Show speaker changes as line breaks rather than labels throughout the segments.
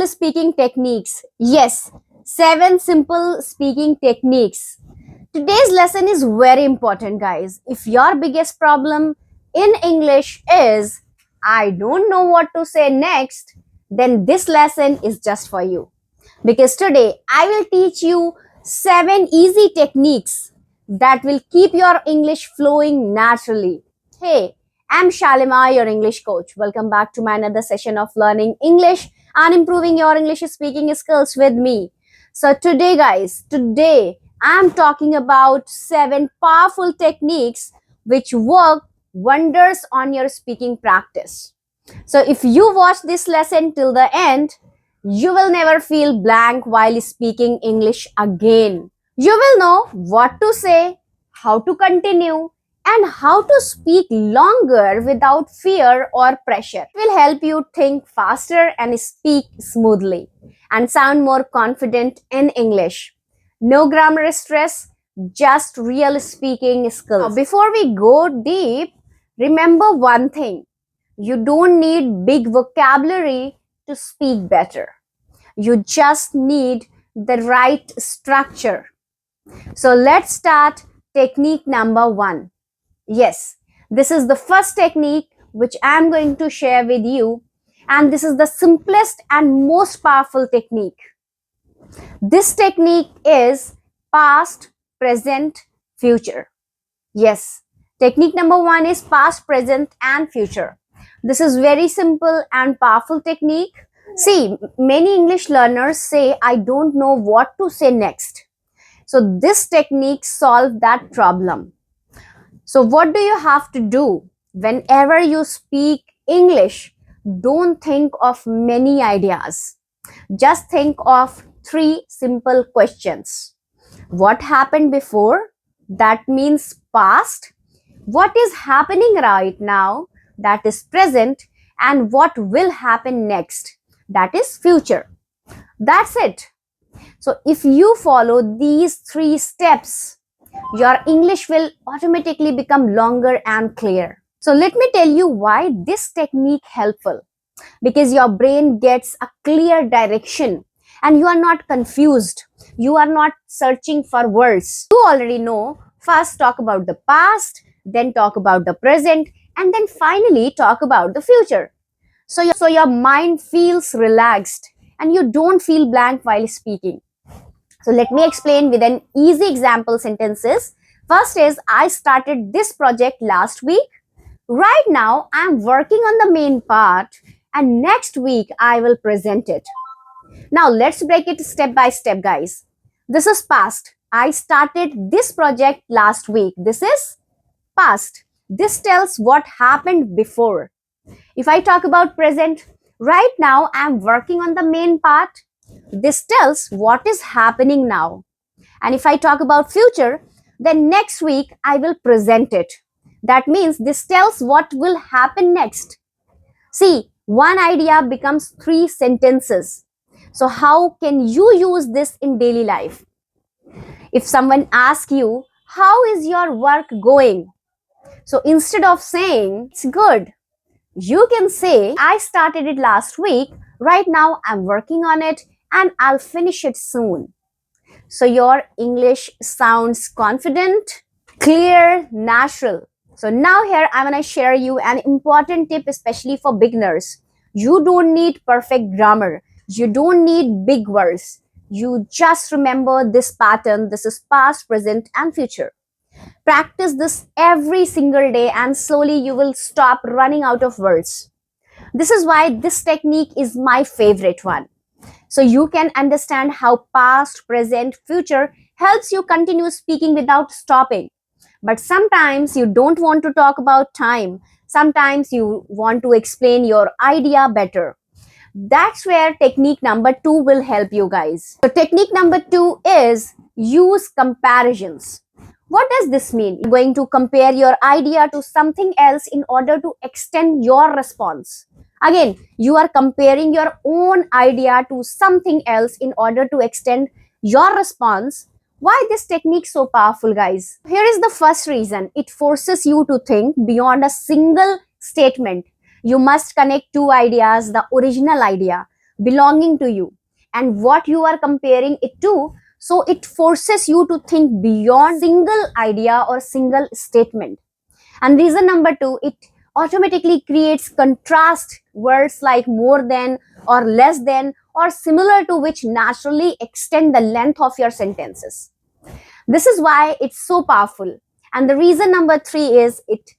simple speaking techniques. Yes, 7 simple speaking techniques. Today's lesson is very important, guys. If your biggest problem in English is, I don't know what to say next, then this lesson is just for you. Because today I will teach you 7 easy techniques that will keep your English flowing naturally. Hey, I'm Shalima, your English coach. Welcome back to my another session of learning English and improving your English speaking skills with me. So today, guys, I'm talking about 7 powerful techniques which work wonders on your speaking practice. So if you watch this lesson till the end, you will never feel blank while speaking English again. You will know what to say, how to continue, and how to speak longer without fear or pressure. It will help you think faster and speak smoothly and sound more confident in English. No grammar stress, just real speaking skills. Now, before we go deep, remember one thing. You don't need big vocabulary to speak better. You just need the right structure. So let's start technique number 1. Yes, this is the first technique which I am going to share with you, and this is the simplest and most powerful technique. This technique is past, present, future. Yes, technique number 1 is past, present, and future. This is very simple and powerful technique. See, many English learners say, I don't know what to say next. So this technique solves that problem. So what do you have to do? Whenever you speak English, don't think of many ideas. Just think of 3 simple questions. What happened before? That means past. What is happening right now? That is present. And what will happen next? That is future. That's it. So if you follow these 3 steps, your English will automatically become longer and clear. So let me tell you why this technique helpful. Because your brain gets a clear direction and you are not confused. You are not searching for words. You already know, first talk about the past, then talk about the present, and then finally talk about the future. So your mind feels relaxed and you don't feel blank while speaking. So let me explain with an easy example sentences. First is, I started this project last week. Right now, I'm working on the main part and next week I will present it. Now let's break it step by step, guys. This is past. I started this project last week. This is past. This tells what happened before. If I talk about present, right now I'm working on the main part. This tells what is happening now. And if I talk about future, then next week I will present it. That means this tells what will happen next. See, one idea becomes 3 sentences. So how can you use this in daily life? If someone asks you, how is your work going? So instead of saying, it's good, you can say, I started it last week. Right now I'm working on it and I'll finish it soon. So your English sounds confident, clear, natural. So now here I'm going to share you an important tip, especially for beginners. You don't need perfect grammar. You don't need big words. You just remember this pattern. This is past, present, and future. Practice this every single day and slowly you will stop running out of words. This is why this technique is my favorite one. So you can understand how past, present, future helps you continue speaking without stopping. But sometimes you don't want to talk about time. Sometimes you want to explain your idea better. That's where technique number 2 will help you guys. So technique number 2 is use comparisons. What does this mean? You're going to compare your idea to something else in order to extend your response. Again, you are comparing your own idea to something else in order to extend your response. Why this technique so powerful, guys? Here is the first reason. It forces you to think beyond a single statement. You must connect 2 ideas, the original idea, belonging to you and what you are comparing it to. So it forces you to think beyond single idea or single statement. And reason number two, it automatically creates contrast words like more than or less than or similar to, which naturally extend the length of your sentences. This is why it's so powerful. And the reason number three is it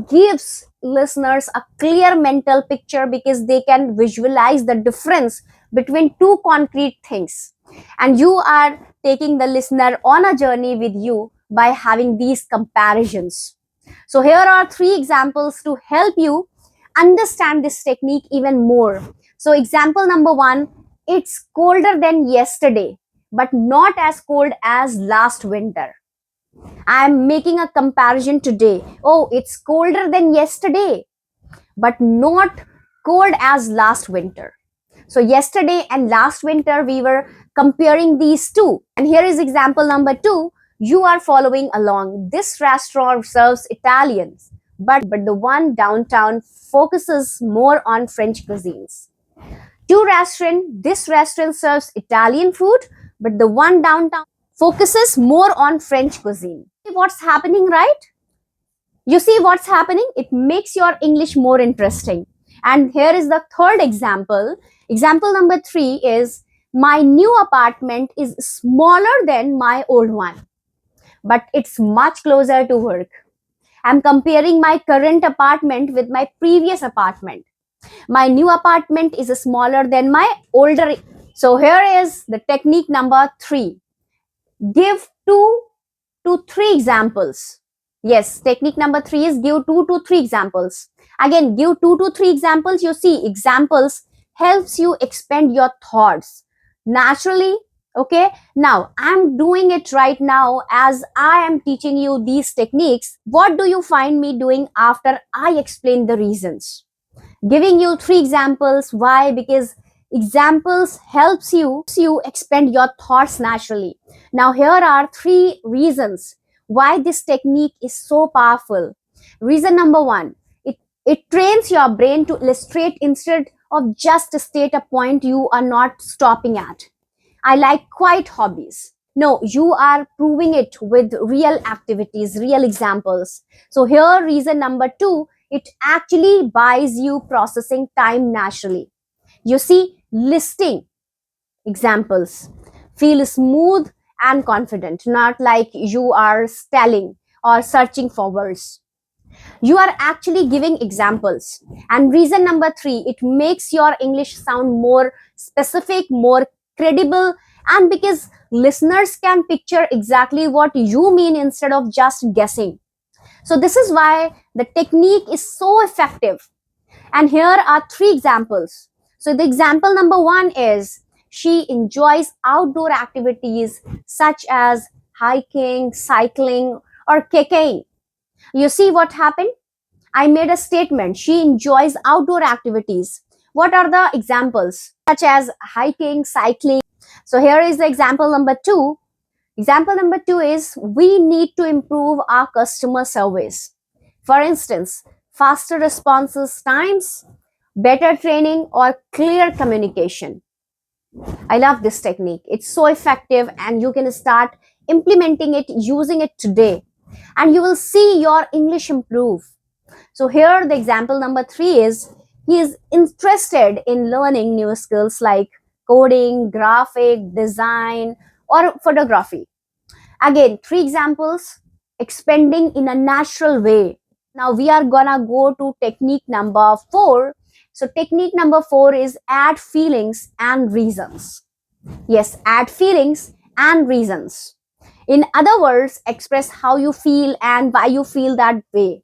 gives listeners a clear mental picture because they can visualize the difference between two concrete things. And you are taking the listener on a journey with you by having these comparisons. So here are three examples to help you understand this technique even more. So example number one, it's colder than yesterday, but not as cold as last winter. I'm making a comparison today. Oh, it's colder than yesterday, but not cold as last winter. So yesterday and last winter, we were comparing these two. And here is example number two. You are following along. This restaurant serves Italians, but the one downtown focuses more on French cuisines. This restaurant serves Italian food, but the one downtown focuses more on French cuisine. What's happening, right? You see what's happening? It makes your English more interesting. And here is the third example. Example number three is my new apartment is smaller than my old one, but it's much closer to work. I'm comparing my current apartment with my previous apartment. My new apartment is smaller than my older. So here is the technique number three. Give 2 to 3 examples. Yes, technique number three is give 2 to 3 examples. Again, give 2 to 3 examples. You see, examples helps you expand your thoughts naturally. Okay, now I'm doing it right now as I am teaching you these techniques. What do you find me doing after I explain the reasons? Giving you 3 examples. Why? Because examples helps you expand your thoughts naturally. Now here are 3 reasons why this technique is so powerful. Reason number one, it trains your brain to illustrate instead of just state a point you are not stopping at. I like quiet hobbies. No, you are proving it with real activities, real examples. So here, reason number two, it actually buys you processing time naturally. You see, listing examples feel smooth and confident, not like you are stalling or searching for words. You are actually giving examples. And reason number three, it makes your English sound more specific, more credible, and because listeners can picture exactly what you mean instead of just guessing. So this is why the technique is so effective. And here are 3 examples. So the example number one is she enjoys outdoor activities such as hiking, cycling, or kicking. You see what happened? I made a statement. She enjoys outdoor activities. What are the examples? Such as hiking, cycling. So here is the example number two. Example number two is we need to improve our customer service. For instance, faster responses times, better training, or clear communication. I love this technique. It's so effective and you can start implementing it, using it today, and you will see your English improve. So here the example number three is he is interested in learning new skills like coding, graphic design, or photography. Again, 3 examples expanding in a natural way. Now we are gonna go to technique number four. So technique number four is add feelings and reasons. Yes, add feelings and reasons. In other words, express how you feel and why you feel that way.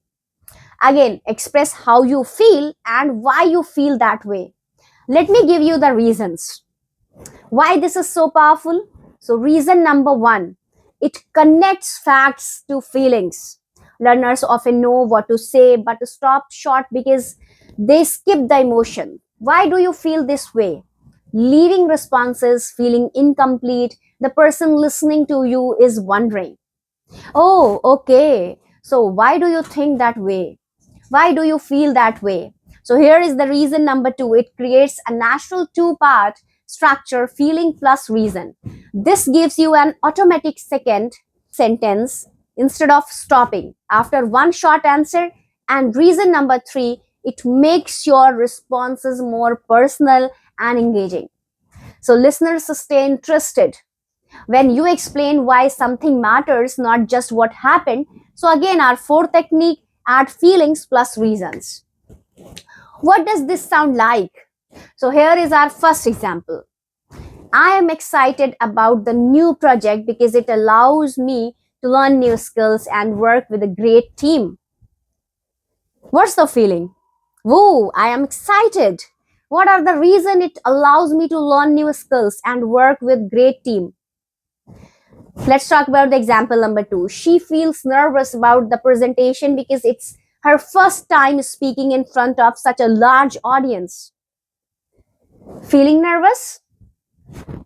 Again, express how you feel and why you feel that way. Let me give you the reasons. Why this is so powerful? So reason number one, it connects facts to feelings. Learners often know what to say but stop short because they skip the emotion. Why do you feel this way? Leaving responses feeling incomplete. The person listening to you is wondering, oh, okay, so why do you think that way? Why do you feel that way? So here is the reason number 2. It creates a natural two-part structure, feeling plus reason. This gives you an automatic second sentence instead of stopping after one short answer. And reason number 3, it makes your responses more personal and engaging. So listeners stay interested when you explain why something matters, not just what happened. So again, our fourth technique, add feelings plus reasons. What does this sound like? So here is our first example. I am excited about the new project because it allows me to learn new skills and work with a great team. What's the feeling? Woo, I am excited. What are the reason it allows me to learn new skills and work with great team? Let's talk about the example number 2. She feels nervous about the presentation because it's her first time speaking in front of such a large audience. Feeling nervous?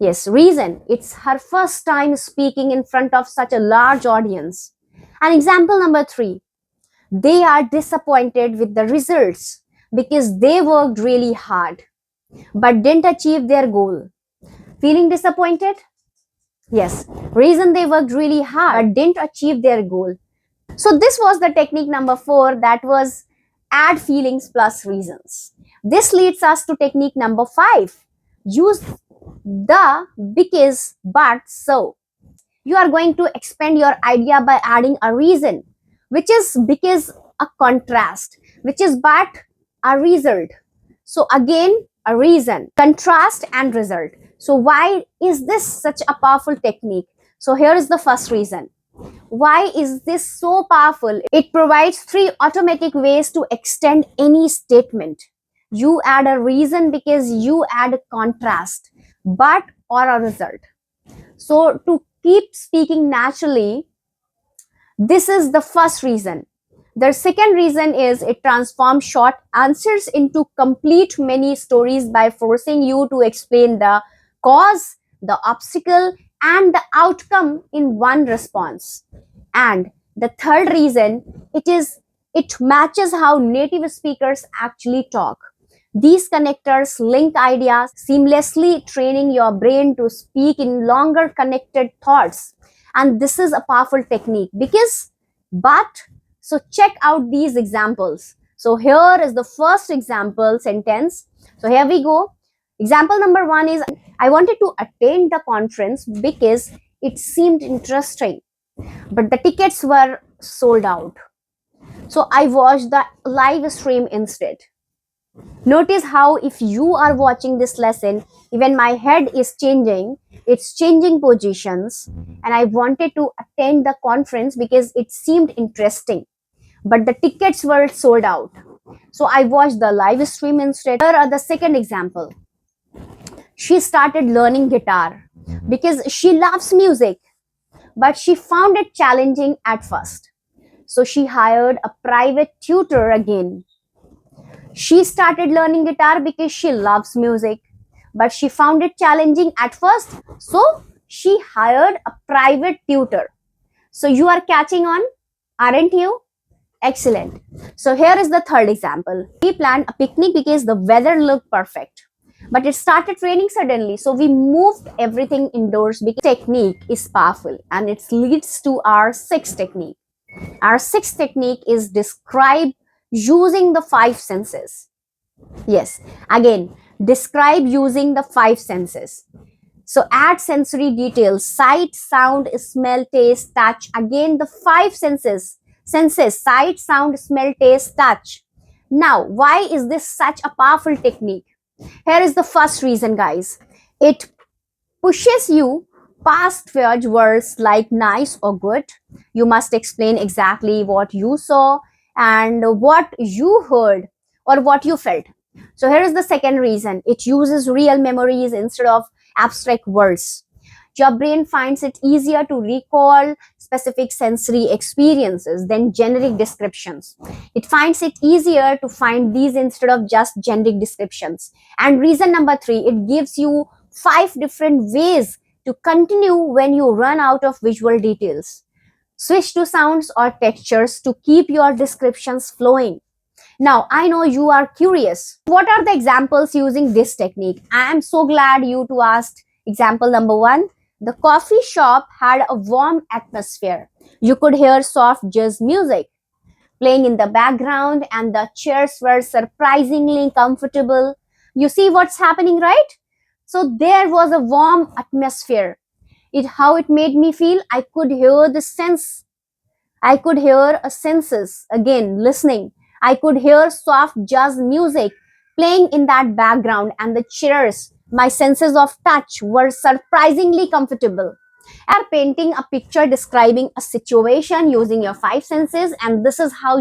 Yes, reason. It's her first time speaking in front of such a large audience. And example number 3. They are disappointed with the results because they worked really hard but didn't achieve their goal. Feeling disappointed? Yes, reason they worked really hard but didn't achieve their goal. So this was the technique number 4, that was add feelings plus reasons. This leads us to technique number 5. Use the, because, but, so. You are going to expand your idea by adding a reason, which is because, a contrast, which is but, a result. So again, a reason, contrast and result. So why is this such a powerful technique? So here is the first reason. Why is this so powerful? It provides 3 automatic ways to extend any statement. You add a reason because you add a contrast, but, or a result. So to keep speaking naturally, this is the first reason. The second reason is it transforms short answers into complete mini stories by forcing you to explain the cause, the obstacle, and the outcome in one response. And the third reason, it matches how native speakers actually talk. These connectors link ideas seamlessly, training your brain to speak in longer connected thoughts. And this is a powerful technique because, but, so check out these examples. So here is the first example sentence. So here we go. Example number 1 is, I wanted to attend the conference because it seemed interesting, but the tickets were sold out. So I watched the live stream instead. Notice how if you are watching this lesson, even my head is changing, it's changing positions, and I wanted to attend the conference because it seemed interesting, but the tickets were sold out. So I watched the live stream instead. Here are the second example. She started learning guitar because she loves music, but she found it challenging at first. So she hired a private tutor again. She started learning guitar because she loves music, but she found it challenging at first. So she hired a private tutor. So you are catching on, aren't you? Excellent. So here is the third example. We planned a picnic because the weather looked perfect, but it started raining suddenly. So we moved everything indoors because technique is powerful, and it leads to our sixth technique. Our sixth technique is describe using the 5 senses. Yes, again, describe using the 5 senses. So add sensory details, sight, sound, smell, taste, touch. Again, the 5 senses, sight, sound, smell, taste, touch. Now, why is this such a powerful technique? Here is the first reason, guys. It pushes you past words like nice or good. You must explain exactly what you saw and what you heard or what you felt. So here is the second reason. It uses real memories instead of abstract words. Your brain finds it easier to recall specific sensory experiences than generic descriptions. It finds it easier to find these instead of just generic descriptions. And reason number 3, it gives you 5 different ways to continue when you run out of visual details. Switch to sounds or textures to keep your descriptions flowing. Now, I know you are curious. What are the examples using this technique? I am so glad you to asked example number 1. The coffee shop had a warm atmosphere. You could hear soft jazz music playing in the background and the chairs were surprisingly comfortable. You see what's happening, right? So there was a warm atmosphere. It how it made me feel. I could hear a senses again listening. I could hear soft jazz music playing in that background and the chairs. My senses of touch were surprisingly comfortable. Are painting a picture describing a situation using your five senses, and this is how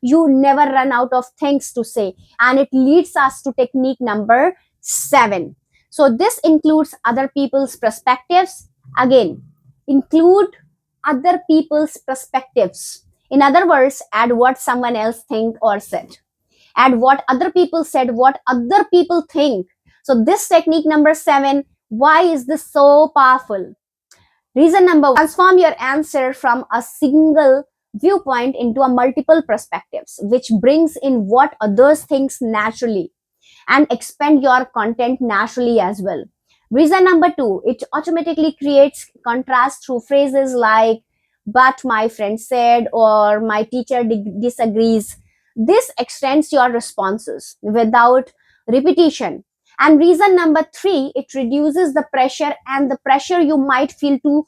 you never run out of things to say, and it leads us to technique number 7. So this includes other people's perspectives. Again, include other people's perspectives. In other words, add what someone else think or said. Add what other people said, what other people think. So this technique number 7, why is this so powerful? Reason number 1, transform your answer from a single viewpoint into a multiple perspectives, which brings in what others thinks naturally and expand your content naturally as well. Reason number 2, it automatically creates contrast through phrases like, but my friend said, or my teacher disagrees. This extends your responses without repetition. And reason number 3, it reduces the pressure and the pressure you might feel to,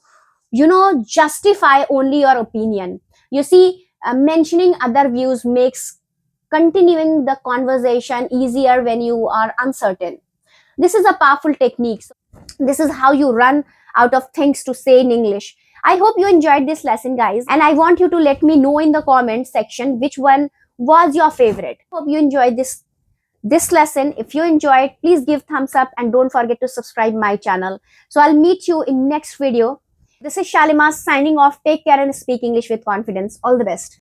justify only your opinion. You see, mentioning other views makes continuing the conversation easier when you are uncertain. This is a powerful technique. So this is how you run out of things to say in English. I hope you enjoyed this lesson, guys, and I want you to let me know in the comment section which one was your favorite. Hope you enjoyed this lesson. If you enjoyed, please give thumbs up and don't forget to subscribe my channel. So I'll meet you in next video. This is Shalima signing off. Take care and speak English with confidence. All the best.